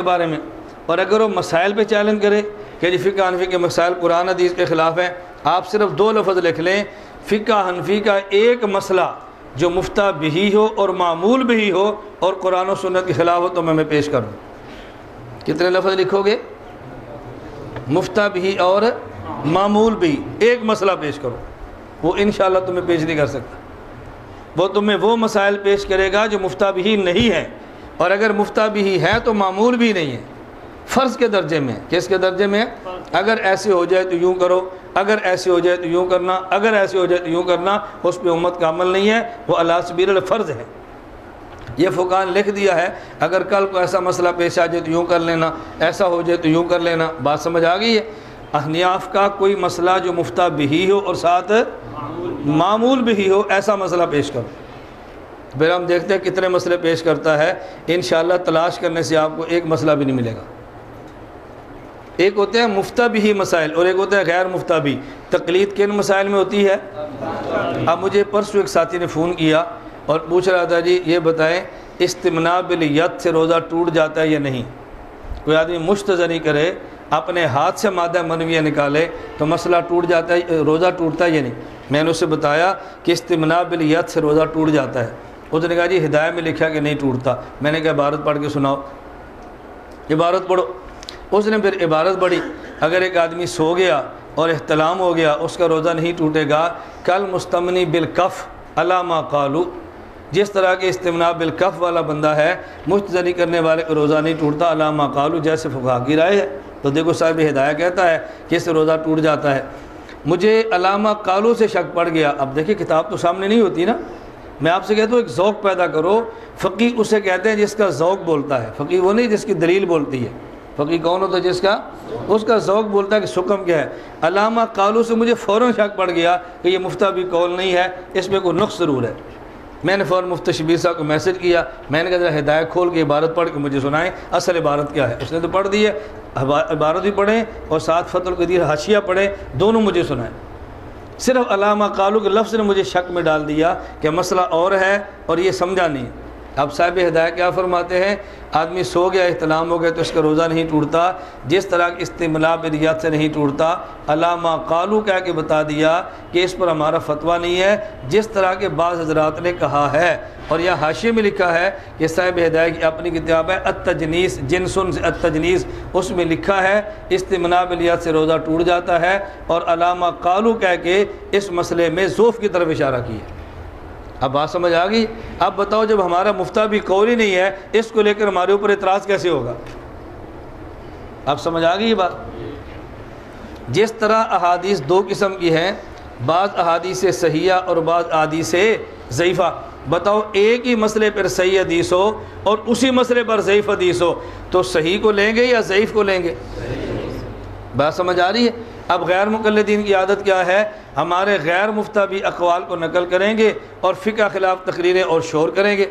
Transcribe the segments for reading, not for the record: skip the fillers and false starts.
بارے میں، اور اگر وہ مسائل پہ چیلنج کرے کہ جی فقہ حنفی کے مسائل قرآن حدیث کے خلاف ہیں، آپ صرف 2 لفظ لکھ لیں، فقہ حنفی کا ایک مسئلہ جو مفتہ بھی ہو اور معمول بھی ہو اور قرآن و سنت کے خلاف ہو تو میں پیش کروں۔ کتنے لفظ لکھو گے؟ مفتہ بھی اور معمول بھی، ایک مسئلہ پیش کرو، وہ انشاءاللہ تمہیں پیش نہیں کر سکتا۔ وہ تمہیں وہ مسائل پیش کرے گا جو مفتہ بھی نہیں ہے، اور اگر مفتہ بھی ہے تو معمول بھی نہیں ہے، فرض کے درجے میں۔ کس کے درجے میں؟ اگر ایسے ہو جائے تو یوں کرو، اگر ایسے ہو جائے تو یوں کرنا، اگر ایسے ہو جائے تو یوں کرنا، اس پہ امت کا عمل نہیں ہے، وہ علی سبیل الفرض ہے۔ یہ فقہاء نے لکھ دیا ہے اگر کل کو ایسا مسئلہ پیش آ جائے تو یوں کر لینا، ایسا ہو جائے تو یوں کر لینا۔ بات سمجھ آ گئی ہے؟ احناف کا کوئی مسئلہ جو مفتہ بھی ہو اور ساتھ معمول بھی ہو، ایسا مسئلہ پیش کرو۔ پھر ہم دیکھتے ہیں کتنے مسئلے پیش کرتا ہے، انشاءاللہ تلاش کرنے سے آپ کو ایک مسئلہ بھی نہیں ملے گا۔ ایک ہوتے ہیں مفتہ بھی مسائل اور ایک ہوتا ہے غیر مفتہ بھی۔ تقلید کن مسائل میں ہوتی ہے؟ اب مجھے پرسوں ایک ساتھی نے فون کیا اور پوچھ رہا تھا جی یہ بتائیں استمناء بالید سے روزہ ٹوٹ جاتا ہے یا نہیں؟ کوئی آدمی مشتزنی کرے، اپنے ہاتھ سے مادہ منویہ نکالے تو مسئلہ ٹوٹ جاتا ہے، روزہ ٹوٹتا ہے یا نہیں؟ میں نے اسے بتایا کہ استمناء بالید سے روزہ ٹوٹ جاتا ہے۔ اس نے کہا جی ہدایت میں لکھا کہ نہیں ٹوٹتا۔ میں نے کہا عبارت پڑھ کے سناؤ، عبارت پڑھو۔ اس نے پھر عبارت پڑھی، اگر ایک آدمی سو گیا اور احتلام ہو گیا اس کا روزہ نہیں ٹوٹے گا، کل مستمنی بالکف علی ما قالو، جس طرح کے استمناء بالکف والا بندہ ہے مستزنی کرنے والے کا روزہ نہیں ٹوٹتا علی ما قالو، جیسے فقہاء کی رائے ہے۔ تو دیکھو صاحب ہدایت کہتا ہے کہ اس سے روزہ ٹوٹ جاتا ہے۔ مجھے علامہ قالو سے شک پڑ گیا۔ اب دیکھیں کتاب تو سامنے نہیں ہوتی نا، میں آپ سے کہتا ہوں ایک ذوق پیدا کرو۔ فقیہ اسے کہتے ہیں جس کا ذوق بولتا ہے، فقیہ وہ نہیں جس کی دلیل بولتی ہے۔ فقیہ کون ہوتا ہے؟ جس کا اس کا ذوق بولتا ہے کہ حکم کیا ہے۔ علامہ قالو سے مجھے فوراً شک پڑ گیا کہ یہ مفتہ بھی قول نہیں ہے، اس میں کوئی نقص ضرور ہے۔ میں نے فوراً مفتی شبیر صاحب کو میسج کیا، میں نے کہا ذرا ہدایت کھول کے عبارت پڑھ کے مجھے سنائیں اصل عبارت کیا ہے۔ اس نے تو پڑھ دی ہے، عبارت بھی پڑھیں اور ساتھ فتح القدیر حاشیہ پڑھیں، دونوں مجھے سنائیں۔ صرف علامہ قالو کے لفظ نے مجھے شک میں ڈال دیا کہ مسئلہ اور ہے اور یہ سمجھا نہیں۔ اب صاحب ہدایت کیا فرماتے ہیں؟ آدمی سو گیا احتلام ہو گیا تو اس کا روزہ نہیں ٹوٹتا، جس طرح کی استمناء بالید سے نہیں ٹوٹتا۔ علامہ قالو کہہ کے بتا دیا کہ اس پر ہمارا فتویٰ نہیں ہے، جس طرح کے بعض حضرات نے کہا ہے۔ اور یہ حاشیے میں لکھا ہے کہ صاحب ہدایت کی اپنی کتاب ہے التجنیس، جنسن سے التجنیس، اس میں لکھا ہے استمناء بالید سے روزہ ٹوٹ جاتا ہے، اور علامہ قالو کہہ کے اس مسئلے میں ذوف کی طرف اشارہ کیا۔ اب بات سمجھ آ گئی؟ اب بتاؤ جب ہمارا مفتہ بھی قول ہی نہیں ہے، اس کو لے کر ہمارے اوپر اعتراض کیسے ہوگا؟ اب سمجھ آ گئی یہ بات؟ جس طرح احادیث 2 قسم کی ہیں، بعض احادیث صحیحہ اور بعض احادیث ضعیفہ۔ بتاؤ ایک ہی مسئلے پر صحیح حدیث ہو اور اسی مسئلے پر ضعیف حدیث ہو تو صحیح کو لیں گے یا ضعیف کو لیں گے؟ بات سمجھ آ رہی ہے؟ اب غیر مقلدین کی عادت کیا ہے؟ ہمارے غیر مفتہ بھی اقوال کو نقل کریں گے اور فقہ خلاف تقریریں اور شور کریں گے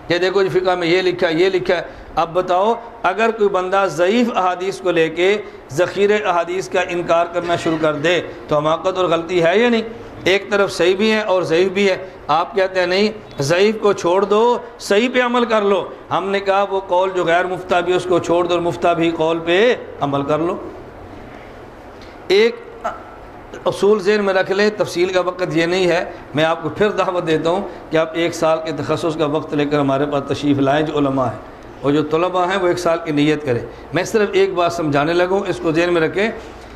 کہ دیکھو جی فقہ میں یہ لکھا ہے، یہ لکھا ہے۔ اب بتاؤ اگر کوئی بندہ ضعیف احادیث کو لے کے ذخیرہ احادیث کا انکار کرنا شروع کر دے تو حماقت اور غلطی ہے یا نہیں؟ ایک طرف صحیح بھی ہے اور ضعیف بھی ہے، آپ کہتے ہیں نہیں ضعیف کو چھوڑ دو، صحیح پہ عمل کر لو۔ ہم نے کہا وہ قول جو غیر مفتہ بھی اس کو چھوڑ دو اور مفتہ بھی قول پہ عمل کر لو۔ ایک اصول ذہن میں رکھ لیں، تفصیل کا وقت یہ نہیں ہے، میں آپ کو پھر دعوت دیتا ہوں کہ آپ 1 سال کے تخصص کا وقت لے کر ہمارے پاس تشریف لائیں، جو علماء ہیں اور جو طلباء ہیں وہ 1 سال کی نیت کریں۔ میں صرف ایک بات سمجھانے لگوں، اس کو ذہن میں رکھیں،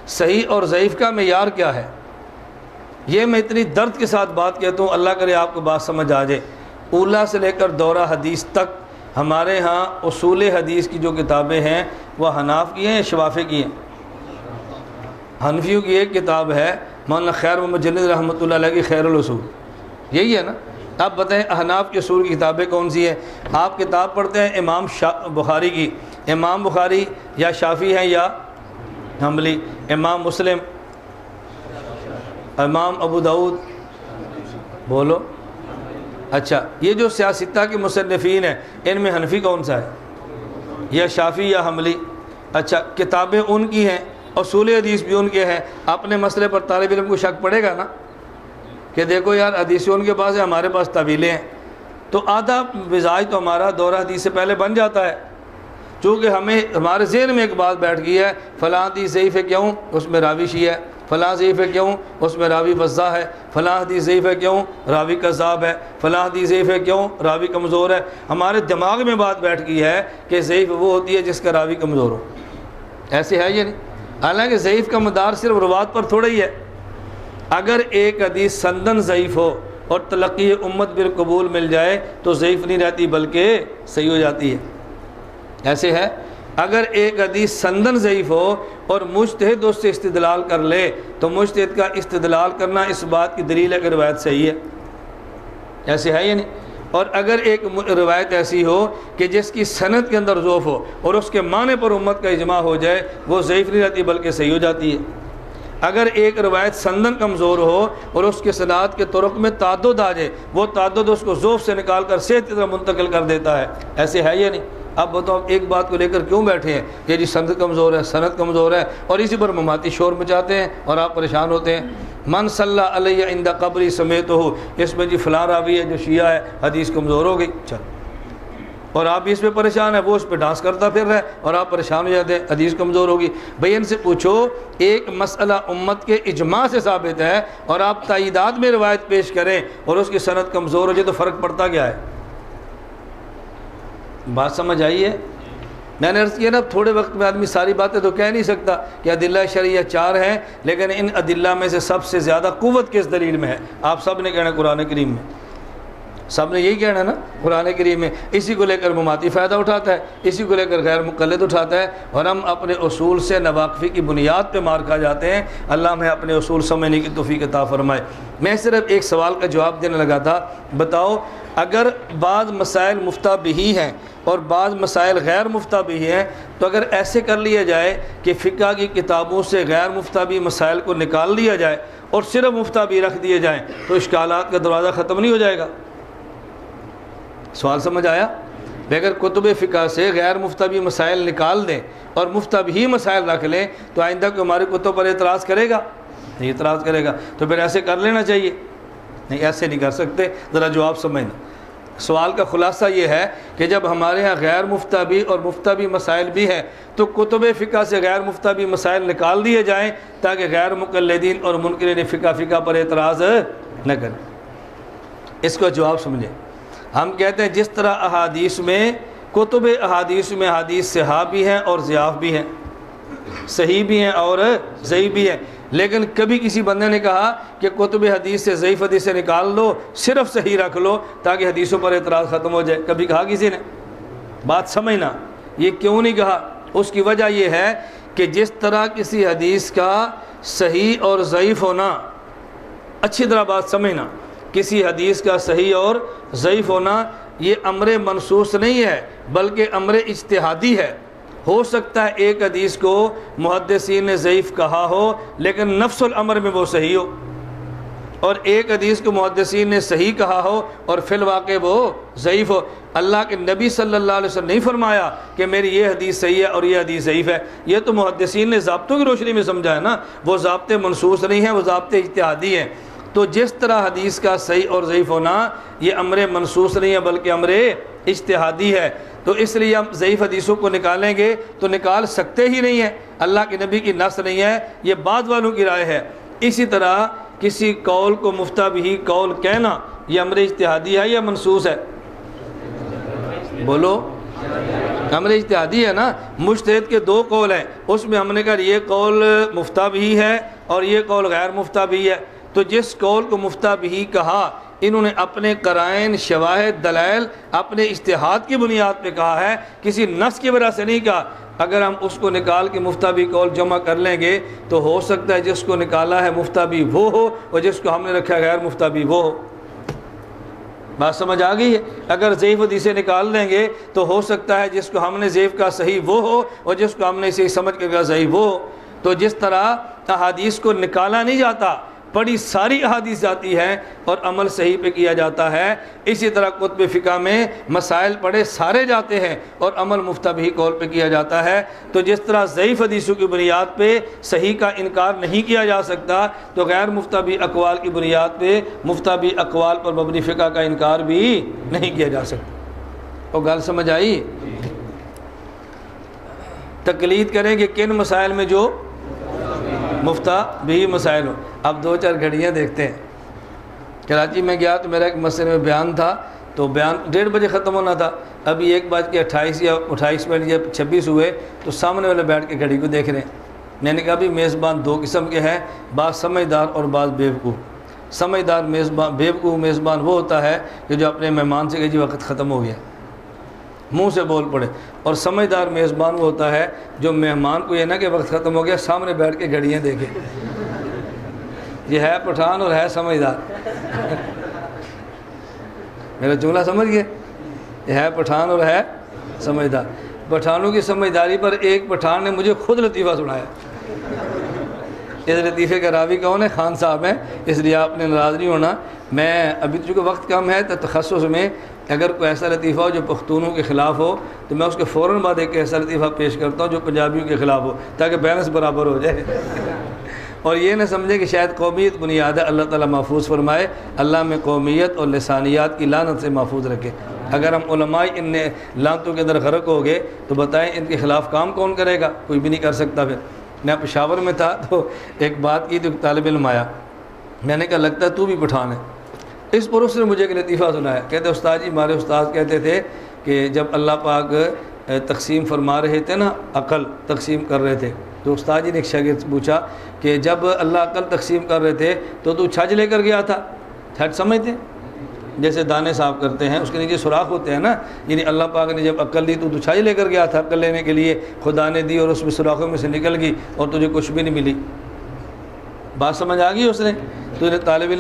صحیح اور ضعیف کا معیار کیا ہے۔ یہ میں اتنی درد کے ساتھ بات کہتا ہوں، اللہ کرے آپ کو بات سمجھ آ جائے۔ اولیٰ سے لے کر دورہ حدیث تک ہمارے ہاں اصول حدیث کی جو کتابیں ہیں وہ حناف کی ہیں یا شوافی کی ہیں؟ حنفیوں کی ایک کتاب ہے مولانا خیر محمد جنید رحمۃ اللہ علیہ کی خیر الاصول، یہی ہے نا؟ آپ بتائیں احناف کے اصول کی کتابیں کون سی ہیں؟ آپ کتاب پڑھتے ہیں امام بخاری کی، امام بخاری یا شافعی ہیں یا حنبلی؟ امام مسلم، امام ابو داؤد، بولو۔ اچھا یہ جو سیاستہ کے مصنفین ہیں ان میں حنفی کون سا ہے؟ یا شافعی یا حنبلی؟ اچھا کتابیں ان کی ہیں، اصول حدیث بھی ان کے ہیں، اپنے مسئلے پر طالب علم کو شک پڑے گا نا کہ دیکھو یار حدیثیں ان کے پاس ہیں، ہمارے پاس تعویلیں ہیں، تو آدھا مزاج تو ہمارا دورہ حدیث سے پہلے بن جاتا ہے۔ چونکہ ہمارے ذہن میں ایک بات بیٹھ گئی ہے، فلاں حدیث ضعیف ہے کیوں؟ اس میں راوی شیعہ ہے، فلاں ضعیف ہے کیوں؟ اس میں راوی وضاح ہے، فلاں حدیث ضعیف ہے کیوں؟ راوی کذاب ہے، فلاں حدیث ضعیف ہے کیوں؟ راوی کمزور ہے۔ ہمارے دماغ میں بات بیٹھ گئی ہے کہ ضعیف وہ ہوتی ہے جس کا راوی کمزور ہو۔ ایسے ہے یہ نہیں، حالانکہ ضعیف کا مدار صرف روات پر تھوڑا ہی ہے۔ اگر ایک حدیث سندن ضعیف ہو اور تلقی امت بالقبول مل جائے تو ضعیف نہیں رہتی بلکہ صحیح ہو جاتی ہے۔ ایسے ہے، اگر ایک حدیث سندن ضعیف ہو اور مجتہد اس سے استدلال کر لے تو مجتہد کا استدلال کرنا اس بات کی دلیل ہے کہ روایت صحیح ہے۔ ایسے ہے یا نہیں؟ اور اگر ایک روایت ایسی ہو کہ جس کی سند کے اندر ضعف ہو اور اس کے معنی پر امت کا اجماع ہو جائے، وہ ضعیف نہیں رہتی بلکہ صحیح ہو جاتی ہے۔ اگر ایک روایت سندن کمزور ہو اور اس کے سند کے طرق میں تعدد آ جائے، وہ تعدد اس کو ضعف سے نکال کر صحت کی طرف منتقل کر دیتا ہے۔ ایسے ہے یا نہیں؟ اب بتاؤ ایک بات کو لے کر کیوں بیٹھے ہیں کہ جی سند کمزور ہے، سند کمزور ہے، اور اسی پر مماتی شور مچاتے ہیں اور آپ پریشان ہوتے ہیں۔ من صلی علیہ عند قبری سمیتہ، اس میں جی فلاں راوی ہے جو شیعہ ہے، حدیث کمزور ہو گئی، چل، اور آپ بھی اس پہ پریشان ہیں، وہ اس پہ ڈانس کرتا پھر رہا ہے اور آپ پریشان ہو جاتے ہیں حدیث کمزور ہوگی۔ بھئی ان سے پوچھو، ایک مسئلہ امت کے اجماع سے ثابت ہے اور آپ تائیدات میں روایت پیش کریں اور اس کی سند کمزور ہو جائے تو فرق پڑتا کیا ہے؟ بات سمجھ آئی ہے؟ میں نے عرض کیا نا، تھوڑے وقت میں آدمی ساری باتیں تو کہہ نہیں سکتا کہ ادلہ شرعیہ 4 ہیں، لیکن ان ادلہ میں سے سب سے زیادہ قوت کس دلیل میں ہے؟ آپ سب نے کہنا قرآن کریم میں، سب نے یہی کہنا نا، قرآن کریم میں۔ اسی کو لے کر مماتی فائدہ اٹھاتا ہے، اسی کو لے کر غیر مقلد اٹھاتا ہے، اور ہم اپنے اصول سے ناواقفی کی بنیاد پہ مار کھا جاتے ہیں۔ اللہ ہمیں اپنے اصول سمجھنے کی توفیق عطا فرمائے۔ میں صرف ایک سوال کا جواب دینے لگا تھا، بتاؤ اگر بعض مسائل مفتہ بہی ہیں اور بعض مسائل غیر مفتہ بہی ہیں، تو اگر ایسے کر لیا جائے کہ فقہ کی کتابوں سے غیر مفتہ بہی مسائل کو نکال لیا جائے اور صرف مفتہ بہی رکھ دیے جائیں تو اشکالات کا دروازہ ختم نہیں ہو جائے گا؟ سوال سمجھ آیا؟ اگر کتب فقہ سے غیر مفتہ بہی مسائل نکال دیں اور مفتہ بہی مسائل رکھ لیں تو آئندہ کوئی ہماری کتب پر اعتراض کرے گا؟ نہیں اعتراض کرے گا، تو پھر ایسے کر لینا چاہیے۔ نہیں، ایسے نہیں کر سکتے، ذرا جواب سمجھنا۔ سوال کا خلاصہ یہ ہے کہ جب ہمارے ہاں غیر مفتہ بہی اور مفتہ بہی مسائل بھی ہیں تو کتب فقہ سے غیر مفتہ بہی مسائل نکال دیے جائیں تاکہ غیر مقلدین اور منکرین فقہ پر اعتراض نہ کریں۔ اس کو جواب سمجھیں۔ ہم کہتے ہیں جس طرح احادیث میں، کتب احادیث میں حدیث صحاح بھی ہیں اور ضعاف بھی ہیں، صحیح بھی ہیں اور ضعیف بھی ہیں، لیکن کبھی کسی بندے نے کہا کہ کتب حدیث سے ضعیف حدیث سے نکال دو، صرف صحیح رکھ لو تاکہ حدیثوں پر اعتراض ختم ہو جائے؟ کبھی کہا کسی نے؟ بات سمجھنا، یہ کیوں نہیں کہا؟ اس کی وجہ یہ ہے کہ جس طرح کسی حدیث کا صحیح اور ضعیف ہونا، اچھی طرح بات سمجھنا، کسی حدیث کا صحیح اور ضعیف ہونا یہ امر منصوص نہیں ہے بلکہ امر اجتہادی ہے۔ ہو سکتا ہے ایک حدیث کو محدثین نے ضعیف کہا ہو لیکن نفس الامر میں وہ صحیح ہو، اور ایک حدیث کو محدثین نے صحیح کہا ہو اور فی الواقع وہ ضعیف ہو۔ اللہ کے نبی صلی اللہ علیہ وسلم نہیں فرمایا کہ میری یہ حدیث صحیح ہے اور یہ حدیث ضعیف ہے، یہ تو محدثین نے ضابطوں کی روشنی میں سمجھا ہے نا، وہ ضابطے منصوص نہیں ہیں، وہ ضابطے اجتہادی ہیں۔ تو جس طرح حدیث کا صحیح اور ضعیف ہونا یہ امر منصوص نہیں ہے بلکہ امر اجتہادی ہے، تو اس لیے ہم ضعیف حدیثوں کو نکالیں گے تو نکال سکتے ہی نہیں ہیں، اللہ کے نبی کی نص نہیں ہے، یہ بعد والوں کی رائے ہے۔ اسی طرح کسی قول کو مفتہ بہی قول کہنا یہ امر اجتہادی ہے یا منصوص ہے؟ بولو، امر اجتہادی ہے نا۔ مجتہد کے 2 قول ہیں، اس میں ہم نے کہا یہ قول مفتہ بہی ہے اور یہ قول غیر مفتہ بہی ہے، تو جس قول کو مفتہ بہی کہا انہوں نے اپنے قرائن، شواہد، دلائل، اپنے اجتہاد کی بنیاد پہ کہا ہے، کسی نص کی وجہ سے نہیں کہا۔ اگر ہم اس کو نکال کے مفتہ بہی قول جمع کر لیں گے تو ہو سکتا ہے جس کو نکالا ہے مفتہ بہی وہ ہو اور جس کو ہم نے رکھا ہے غیر مفتہ بہی وہ ہو۔ بات سمجھ آ گئی ہے؟ اگر ضعیف حدیثیں نکال لیں گے تو ہو سکتا ہے جس کو ہم نے ضعیف کا صحیح وہ ہو اور جس کو ہم نے صحیح سمجھ کے کہا صحیح وہ ہو۔ تو جس طرح احادیث کو نکالا نہیں جاتا، بڑی ساری احادیث جاتی ہیں اور عمل صحیح پہ کیا جاتا ہے، اسی طرح کتب فقہ میں مسائل پڑھے سارے جاتے ہیں اور عمل مفتہ بہی قول پہ کیا جاتا ہے۔ تو جس طرح ضعیف حدیثوں کی بنیاد پہ صحیح کا انکار نہیں کیا جا سکتا تو غیر مفتہ بہی اقوال کی بنیاد پہ مفتہ بہی اقوال پر مبنی فقہ کا انکار بھی نہیں کیا جا سکتا۔ اور گل سمجھ آئی؟ تقلید کریں کہ کن مسائل میں جو مفتہ بھی مسائل ہو. اب 2-4 گھڑیاں دیکھتے ہیں. کراچی میں گیا تو میرا ایک مسئلے میں بیان تھا, تو بیان 1:30 بجے ختم ہونا تھا. ابھی 1:28 یا 28 منٹ یا 26 ہوئے تو سامنے والے بیٹھ کے گھڑی کو دیکھ رہے ہیں. میں نے کہا ابھی میزبان 2 قسم کے ہیں, بعض سمجھدار اور بعض بیوقوف. سمجھدار میزبان, بیوقوف میزبان وہ ہوتا ہے کہ جو اپنے مہمان سے کہ جی وقت ختم ہو گیا, منہ سے بول پڑے. اور سمجھدار میزبان وہ ہوتا ہے جو مہمان کو یہ نہ کہ وقت ختم ہو گیا سامنے بیٹھ کے گھڑیاں دیکھے. یہ ہے پٹھان اور ہے سمجھدار. میرا جملہ سمجھ گئے؟ یہ ہے پٹھان اور ہے سمجھدار. پٹھانوں کی سمجھداری پر ایک پٹھان نے مجھے خود لطیفہ سنایا. اس لطیفے کا راوی کون ہے؟ خان صاحب ہیں, اس لیے آپ نے ناراض نہیں ہونا. میں ابھی چونکہ وقت کم ہے تو تخصص میں اگر کوئی ایسا لطیفہ ہو جو پختونوں کے خلاف ہو تو میں اس کے فوراً بعد ایک ایسا لطیفہ پیش کرتا ہوں جو پنجابیوں کے خلاف ہو, تاکہ بیلنس برابر ہو جائے. اور یہ نہ سمجھے کہ شاید قومیت بنیاد ہے. اللہ تعالیٰ محفوظ فرمائے, اللہ میں قومیت اور لسانیات کی لعنت سے محفوظ رکھے. اگر ہم علماء ان لعنتوں کے اندر غرق ہو گئے تو بتائیں ان کے خلاف کام کون کرے گا؟ کوئی بھی نہیں کر سکتا. پھر میں پشاور میں تھا تو ایک بات کی تو ایک طالب علم آیا, میں نے کہا لگتا ہے تو بھی پٹھان ہے. اس پر اس نے مجھے ایک لطیفہ سنایا. کہتے استاد جی, ہمارے استاد کہتے تھے کہ جب اللہ پاک تقسیم فرما رہے تھے نا, عقل تقسیم کر رہے تھے, تو استاد جی نے ایک شاگرد سے پوچھا کہ جب اللہ عقل تقسیم کر رہے تھے تو چھج لے کر گیا تھا؟ چھج سمجھتے ہیں؟ جیسے دانے صاف کرتے ہیں اس کے نیچے سوراخ ہوتے ہیں نا, یعنی اللہ پاک نے جب عقل دی تو چھج لے کر گیا تھا عقل لینے کے لیے, خدا نے دی اور اس میں سوراخوں میں سے نکل گئی اور تجھے کچھ بھی نہیں ملی. بات سمجھ آ گئی اس نے؟ تو طالب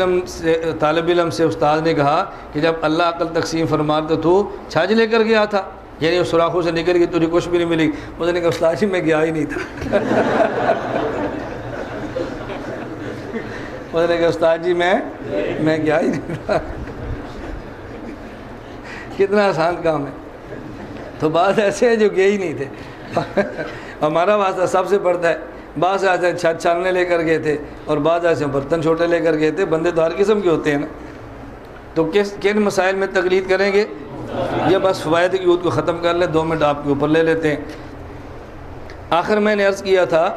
علم سے استاد نے کہا کہ جب اللہ عقل تقسیم فرما تو تو چھج لے کر گیا تھا, یعنی اس سوراخوں سے نکل گئی, تجھے کچھ بھی نہیں ملی. اس نے کہا استاد جی میں گیا ہی نہیں تھا. اس نے کہا استاد جی میں گیا ہی نہیں تھا. کتنا آسان کام ہے. تو بعض ایسے ہیں جو گئے ہی نہیں تھے. ہمارا واسطہ سب سے پڑتا ہے. بعض ایسے چھت چھاننے لے کر گئے تھے اور بعض ایسے برتن چھوٹے لے کر گئے تھے. بندے تو ہر قسم کے ہوتے ہیں نا. تو کن مسائل میں تقلید کریں گے؟ یہ بس فوائد کی کو ختم کر لیں, 2 منٹ آپ کے اوپر لے لیتے ہیں. آخر میں نے عرض کیا تھا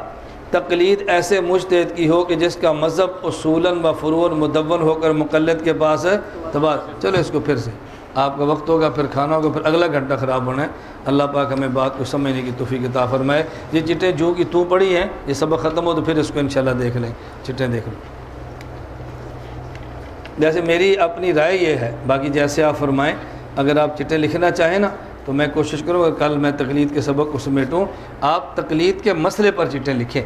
تقلید ایسے مجتہد کی ہو کہ جس کا مذہب اصولاً و فروعاً مدون ہو کر مقلد کے پاس تبار. چلو اس کو پھر سے, آپ کا وقت ہوگا, پھر کھانا ہوگا, پھر اگلا گھنٹہ خراب ہونا ہے. اللہ پاک ہمیں بات کو سمجھنے کی توفیق عطا فرمائے. یہ چٹیں جو کی تو پڑھی ہیں, یہ سبق ختم ہو تو پھر اس کو انشاءاللہ دیکھ لیں. چٹیں دیکھ لیں. جیسے میری اپنی رائے یہ ہے, باقی جیسے آپ فرمائیں. اگر آپ چٹیں لکھنا چاہیں نا تو میں کوشش کروں کہ کل میں تقلید کے سبق کو سمیٹوں. آپ تقلید کے مسئلے پر چٹیں لکھیں.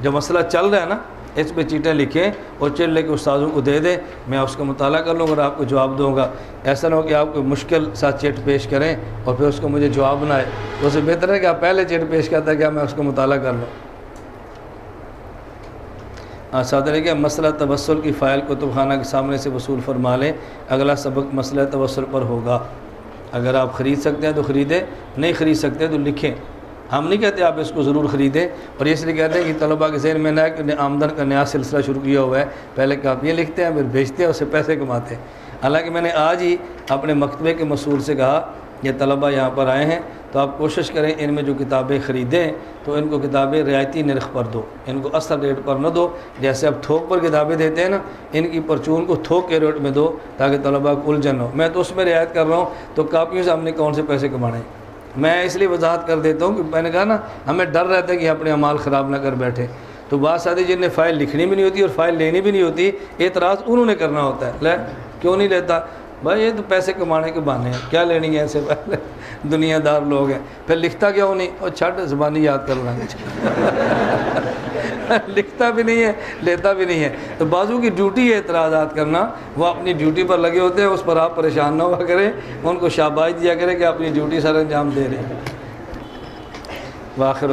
جو مسئلہ چل رہا ہے نا اس پہ چیٹیں لکھیں اور چٹ لے کے استاذوں کو دے دیں. میں اس کا مطالعہ کر لوں گا اور آپ کو جواب دوں گا. ایسا نہ ہو کہ آپ کوئی مشکل ساتھ چٹ پیش کریں اور پھر اس کو مجھے جواب نہ آئے. تو اس سے بہتر ہے کہ آپ پہلے چٹ پیش کرتا ہے کہ میں اس کا مطالعہ کر لوں. ساتھ رہے کہ مسئلہ توسل کی فائل کتب خانہ کے سامنے سے وصول فرما لیں. اگلا سبق مسئلہ توسل پر ہوگا. اگر آپ خرید سکتے ہیں تو خریدیں, نہیں خرید سکتے تو لکھیں. ہم نہیں کہتے آپ اس کو ضرور خریدیں, اور اس لیے کہتے ہیں کہ طلباء کے ذہن میں نہ کہ آمدن کا نیا سلسلہ شروع کیا ہوا ہے. پہلے کاپیاں لکھتے ہیں, پھر بیچتے ہیں, اس سے پیسے کماتے ہیں. حالانکہ میں نے آج ہی اپنے مکتبے کے مسئول سے کہا یہ طلباء یہاں پر آئے ہیں تو آپ کوشش کریں ان میں جو کتابیں خریدیں تو ان کو کتابیں رعایتی نرخ پر دو, ان کو اصل ریٹ پر نہ دو. جیسے اب تھوک پر کتابیں دیتے ہیں نا, ان کی پرچون کو تھوک کے ریٹ میں دو تاکہ طلباء کو الجھن ہو. میں تو اس میں رعایت کر رہا ہوں, تو کاپیوں سے ہم نے کون سے پیسے کمانے ہیں. میں اس لیے وضاحت کر دیتا ہوں کہ میں نے کہا نا ہمیں ڈر رہتا ہے کہ اپنے اعمال خراب نہ کر بیٹھے. تو بعض ساتھی جن نے فائل لکھنی بھی نہیں ہوتی اور فائل لینی بھی نہیں ہوتی, اعتراض انہوں نے کرنا ہوتا ہے. لے کیوں نہیں لیتا بھائی, یہ تو پیسے کمانے کے بہانے ہیں, کیا لینی ہے ایسے پہلے دنیا دار لوگ ہیں. پھر لکھتا کیوں نہیں, اور چھٹ زبانی یاد کر رہا ہے. لکھتا بھی نہیں ہے, لیتا بھی نہیں ہے. تو بازو کی ڈیوٹی ہے اعتراضات کرنا, وہ اپنی ڈیوٹی پر لگے ہوتے ہیں, اس پر آپ پریشان نہ ہوا کریں, ان کو شاباش دیا کریں کہ اپنی ڈیوٹی سر انجام دے رہے ہیں. واخر